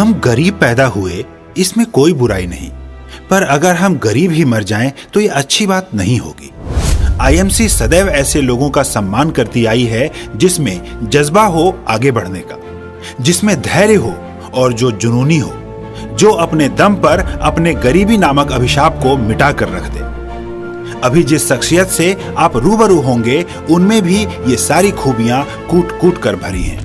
हम गरीब पैदा हुए इसमें कोई बुराई नहीं, पर अगर हम गरीब ही मर जाएं तो ये अच्छी बात नहीं होगी। आईएमसी सदैव ऐसे लोगों का सम्मान करती आई है जिसमें जज्बा हो आगे बढ़ने का, जिसमें धैर्य हो और जो जुनूनी हो, जो अपने दम पर अपने गरीबी नामक अभिशाप को मिटा कर रख दे। अभी जिस शख्सियत से आप रूबरू होंगे उनमें भी ये सारी खूबियां कूट कूट कर भरी हैं।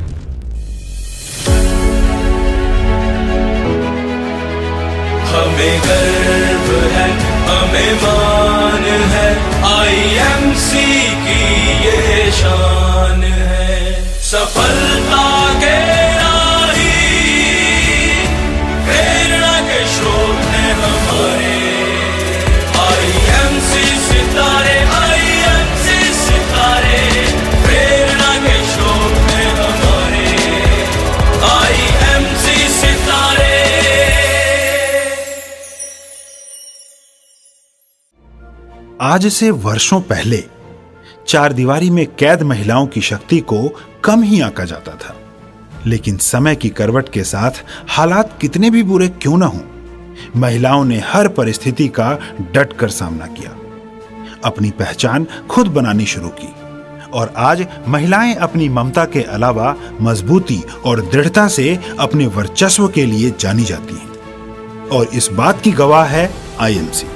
हमें गर्व है, हमें मान है, आईएमसी की ये शान है। सफलता के राही प्रेरणा के स्रोत हैं हमारे आईएमसी सितारे, आईएमसी सितारे प्रेरणा के स्रोत हैं हमारे आईएमसी सितारे। आज से वर्षों पहले चार दीवारी में कैद महिलाओं की शक्ति को कम ही आंका जाता था, लेकिन समय की करवट के साथ हालात कितने भी बुरे क्यों न हों, महिलाओं ने हर परिस्थिति का डट कर सामना किया, अपनी पहचान खुद बनानी शुरू की और आज महिलाएं अपनी ममता के अलावा मजबूती और दृढ़ता से अपने वर्चस्व के लिए जानी जाती हैं। और इस बात की गवाह है आईएमसी,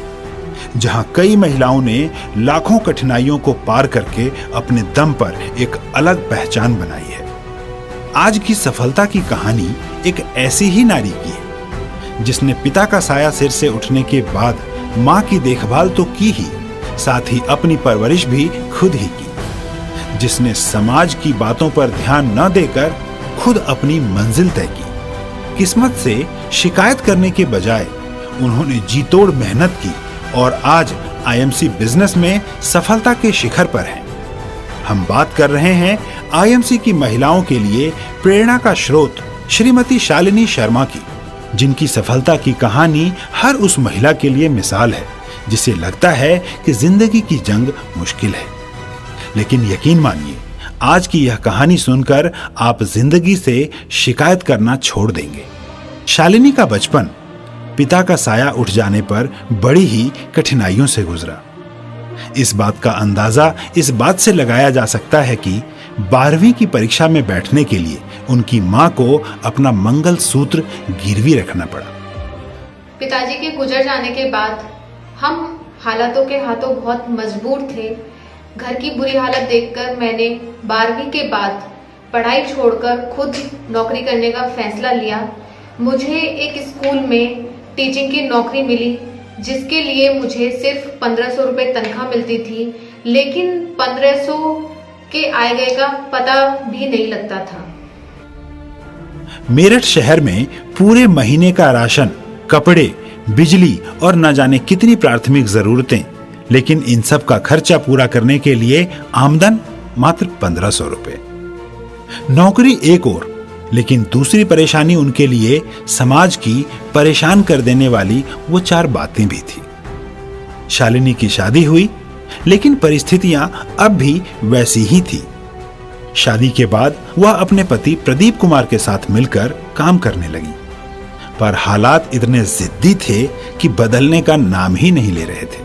जहां कई महिलाओं ने लाखों कठिनाइयों को पार करके अपने दम पर एक अलग पहचान बनाई है। आज की सफलता की कहानी एक ऐसी ही नारी की है जिसने पिता का साया सिर से उठने के बाद मां की देखभाल तो की ही, साथ ही अपनी परवरिश भी खुद ही की, जिसने समाज की बातों पर ध्यान न देकर खुद अपनी मंजिल तय की। किस्मत से शिकायत करने के बजाय उन्होंने जी तोड़ मेहनत की और आज आईएमसी बिजनेस में सफलता के शिखर पर है। हम बात कर रहे हैं आईएमसी की महिलाओं के लिए प्रेरणा का स्रोत श्रीमती शालिनी शर्मा की, जिनकी सफलता की कहानी हर उस महिला के लिए मिसाल है जिसे लगता है कि जिंदगी की जंग मुश्किल है, लेकिन यकीन मानिए आज की यह कहानी सुनकर आप जिंदगी से शिकायत करना छोड़ देंगे। शालिनी का बचपन पिता का साया उठ जाने पर बड़ी ही कठिनाइयों से गुजरा। इस बात का अंदाजा इस बात से लगाया जा सकता है कि 12वीं की परीक्षा में बैठने के लिए उनकी मां को अपना मंगल सूत्र गिरवी रखना पड़ा। पिताजी के गुजर जाने के बाद हम हालातों के हाथों बहुत मजबूर थे। घर की बुरी हालत देखकर मैंने 12वीं के बाद पढ़ाई छोड़कर खुद नौकरी करने का फैसला लिया। मुझे एक स्कूल में टीचिंग की नौकरी मिली, जिसके लिए मुझे सिर्फ 1500 रुपये तनख्वाह मिलती थी, लेकिन 1500 के आए गए का पता भी नहीं लगता था। मेरठ शहर में पूरे महीने का राशन, कपड़े, बिजली और न जाने कितनी प्राथमिक जरूरतें, लेकिन इन सब का खर्चा पूरा करने के लिए आमदन मात्र 1500 रुपये। नौकरी एक ओर, लेकिन दूसरी परेशानी उनके लिए समाज की परेशान कर देने वाली वो 4 बातें भी थी। शालिनी की शादी हुई, लेकिन परिस्थितियां अब भी वैसी ही थी। शादी के बाद वह अपने पति प्रदीप कुमार के साथ मिलकर काम करने लगी, पर हालात इतने जिद्दी थे कि बदलने का नाम ही नहीं ले रहे थे।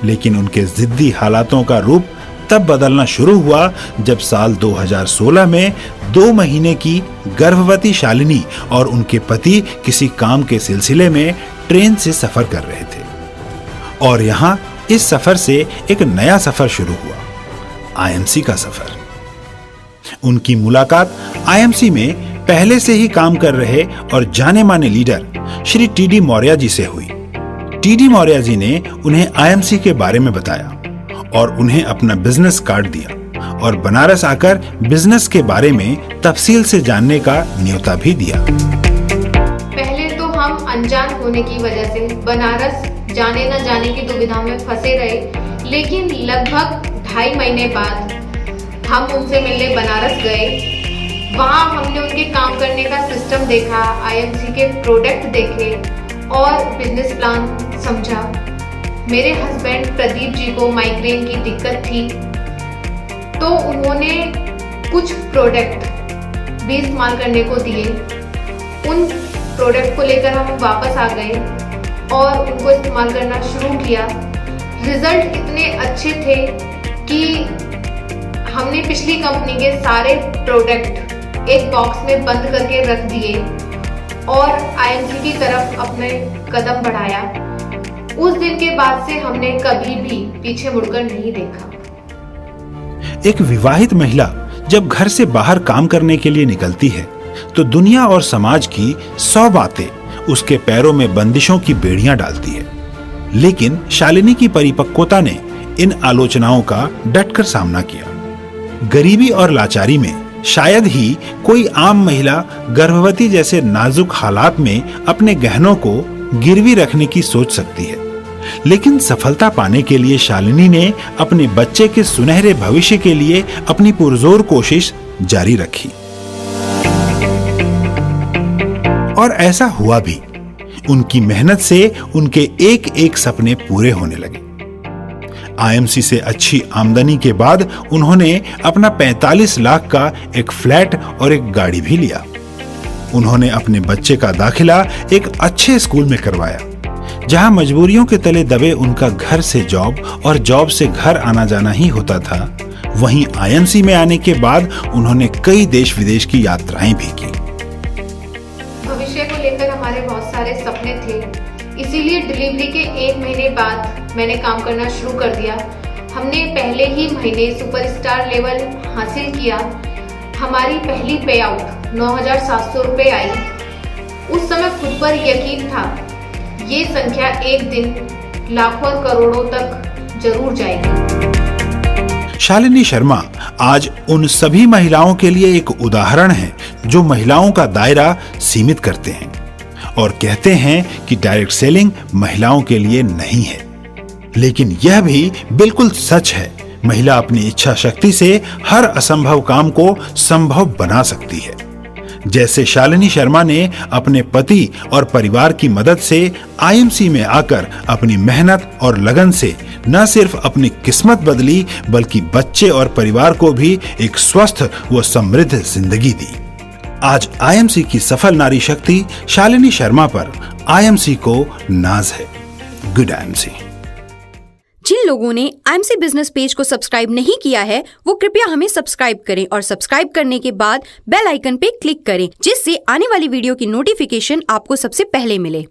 लेकिन उनके जिद्दी हालातों का रूप तब बदलना शुरू हुआ जब साल 2016 में 2 महीने की गर्भवती शालिनी और उनके पति किसी काम के सिलसिले में ट्रेन से सफर कर रहे थे और यहाँ इस सफर से एक नया सफर शुरू हुआ, आईएमसी का सफर। उनकी मुलाकात आईएमसी में पहले से ही काम कर रहे और जाने माने लीडर श्री टीडी मौर्य जी से हुई। टीडी मौर्य जी ने उन्हें आईएमसी के बारे में बताया और उन्हें अपना बिजनेस कार्ड दिया और बनारस आकर बिजनेस के बारे में तफसील से जानने का न्योता भी दिया। पहले तो हम अनजान होने की वजह से बनारस जाने न जाने की दुविधा में फंसे रहे, लेकिन लगभग 2.5 महीने बाद हम उनसे मिलने बनारस गए। वहाँ हमने उनके काम करने का सिस्टम देखा, आईएमसी के प्रोडक्ट देखे और बिजनेस प्लान समझा। मेरे हस्बैंड प्रदीप जी को माइग्रेन की दिक्कत थी, तो उन्होंने कुछ प्रोडक्ट भी इस्तेमाल करने को दिए उन प्रोडक्ट को लेकर हम वापस आ गए और उनको इस्तेमाल करना शुरू किया। रिजल्ट इतने अच्छे थे कि हमने पिछली कंपनी के सारे प्रोडक्ट एक बॉक्स में बंद करके रख दिए और आईएमसी की तरफ अपने कदम बढ़ाया। उस दिन के बाद से हमने कभी भी पीछे मुड़कर नहीं देखा। एक विवाहित महिला जब घर से बाहर काम करने के लिए निकलती है तो दुनिया और समाज की 100 बातें उसके पैरों में बंदिशों की बेड़ियां डालती है, लेकिन शालिनी की परिपक्वता ने इन आलोचनाओं का डटकर सामना किया। गरीबी और लाचारी में शायद ही कोई आम महिला गर्भवती जैसे नाजुक हालात में अपने गहनों को गिरवी रखने की सोच सकती है, लेकिन सफलता पाने के लिए शालिनी ने अपने बच्चे के सुनहरे भविष्य के लिए अपनी पुरजोर कोशिश जारी रखी। और ऐसा हुआ भी। उनकी मेहनत से उनके एक एक सपने पूरे होने लगे। आईएमसी से अच्छी आमदनी के बाद उन्होंने अपना 45 लाख का एक फ्लैट और एक गाड़ी भी लिया। उन्होंने अपने बच्चे का दाखिला एक अच्छे स्कूल में करवाया। जहां मजबूरियों के तले दबे उनका घर से जॉब और जॉब से घर आना जाना ही होता था, वहीं आईएमसी में आने के बाद उन्होंने कई देश विदेश की यात्राएं भी की। भविष्य को लेकर हमारे बहुत सारे सपने थे, इसीलिए डिलीवरी के 1 महीने बाद मैंने काम करना शुरू कर दिया। हमने पहले ही महीने सुपरस्टार लेवल हासिल किया। हमारी पहली पे आउट 9,700 रुपये आई। उस समय खुद पर यकीन था ये संख्या एक दिन लाखों और करोड़ों तक जरूर जाएगी। शालिनी शर्मा आज उन सभी महिलाओं के लिए एक उदाहरण है जो महिलाओं का दायरा सीमित करते हैं और कहते हैं कि डायरेक्ट सेलिंग महिलाओं के लिए नहीं है। लेकिन यह भी बिल्कुल सच है। महिला अपनी इच्छा शक्ति से हर असंभव काम को संभव बना सकती है। जैसे शालिनी शर्मा ने अपने पति और परिवार की मदद से आईएमसी में आकर अपनी मेहनत और लगन से न सिर्फ अपनी किस्मत बदली बल्कि बच्चे और परिवार को भी एक स्वस्थ व समृद्ध जिंदगी दी। आज आईएमसी की सफल नारी शक्ति शालिनी शर्मा पर आईएमसी को नाज है। Good IMC. जिन लोगों ने आईएमसी बिजनेस पेज को सब्सक्राइब नहीं किया है वो कृपया हमें सब्सक्राइब करें और सब्सक्राइब करने के बाद बेल आइकन पे क्लिक करें, जिससे आने वाली वीडियो की नोटिफिकेशन आपको सबसे पहले मिले।